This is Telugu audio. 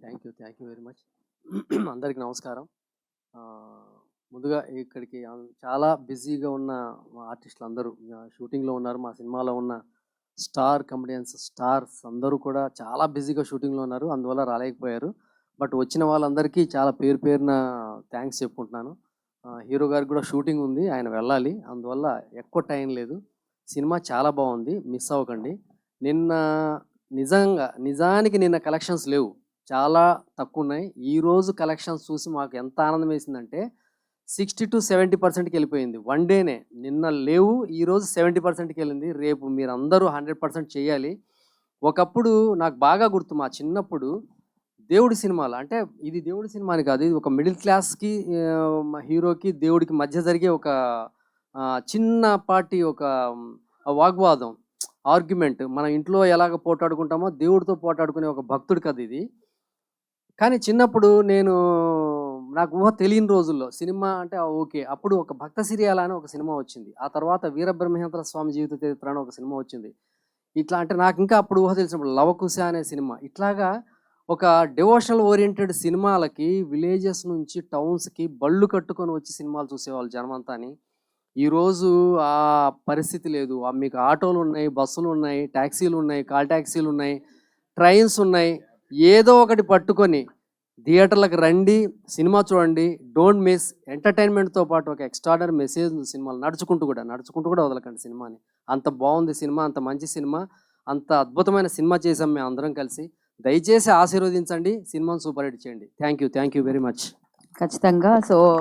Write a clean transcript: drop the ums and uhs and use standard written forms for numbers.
Thank you very much. అందరికి నమస్కారం. ముందుగా ఇక్కడికి చాలా బిజీగా ఉన్న మా ఆర్టిస్టులు అందరూ షూటింగ్లో ఉన్నారు. మా సినిమాలో ఉన్న స్టార్ కమెడియన్స్, స్టార్స్ అందరూ కూడా చాలా బిజీగా షూటింగ్లో ఉన్నారు, అందువల్ల రాలేకపోయారు. బట్ వచ్చిన వాళ్ళందరికీ చాలా పేరు పేరున థ్యాంక్స్ చెప్పుకుంటున్నాను. హీరో గారికి కూడా షూటింగ్ ఉంది, ఆయన వెళ్ళాలి, అందువల్ల ఎక్కువ టైం లేదు. సినిమా చాలా బాగుంది, మిస్ అవ్వకండి. నిజానికి నిన్న కలెక్షన్స్ లేవు, చాలా తక్కువ ఉన్నాయి. ఈరోజు కలెక్షన్స్ చూసి మాకు ఎంత ఆనందం వేసిందంటే 60 to 70%కి వెళ్ళిపోయింది వన్ డేనే. నిన్న లేవు, ఈరోజు 70%కి వెళ్ళింది. రేపు మీరు అందరూ 100% చేయాలి. ఒకప్పుడు నాకు బాగా గుర్తు, మా చిన్నప్పుడు దేవుడి సినిమాలు, అంటే ఇది దేవుడి సినిమా అని కాదు, ఇది ఒక మిడిల్ క్లాస్కి హీరోకి దేవుడికి మధ్య జరిగే ఒక చిన్నపాటి ఒక వాగ్వాదం, ఆర్గ్యుమెంట్. మన ఇంట్లో ఎలాగ పోటాడుకుంటామో దేవుడితో పోటాడుకునే ఒక భక్తుడి కథ ఇది. కానీ చిన్నప్పుడు నాకు ఊహ తెలియని రోజుల్లో సినిమా అంటే ఓకే, అప్పుడు ఒక భక్త సిరియాల అని ఒక సినిమా వచ్చింది. ఆ తర్వాత వీరబ్రహ్మేంద్ర స్వామి జీవిత చరిత్ర అని ఒక సినిమా వచ్చింది. ఇట్లా అంటే నాకు ఇంకా అప్పుడు ఊహ తెలిసినప్పుడు లవకుశ అనే సినిమా. ఇట్లాగా ఒక డివోషనల్ ఓరియంటెడ్ సినిమాలకి విలేజెస్ నుంచి టౌన్స్కి బళ్ళు కట్టుకొని వచ్చి సినిమాలు చూసేవాళ్ళు జనమంతాని. ఈరోజు ఆ పరిస్థితి లేదు. మీకు ఆటోలు ఉన్నాయి, బస్సులు ఉన్నాయి, ట్యాక్సీలు ఉన్నాయి, కాల్ ట్యాక్సీలు ఉన్నాయి, ట్రైన్స్ ఉన్నాయి. ఏదో ఒకటి పట్టుకొని థియేటర్లకు రండి, సినిమా చూడండి, డోంట్ మిస్. ఎంటర్టైన్మెంట్తో పాటు ఒక ఎక్స్ట్రాడనరీ మెసేజ్ సినిమాలు నడుచుకుంటూ కూడా వదలకండి సినిమాని. అంత బాగుంది సినిమా, అంత మంచి సినిమా, అంత అద్భుతమైన సినిమా చేసాం మేము అందరం కలిసి. దయచేసి ఆశీర్వదించండి, సినిమాను సూపర్ హిట్ చేయండి. Thank you very much. ఖచ్చితంగా. సో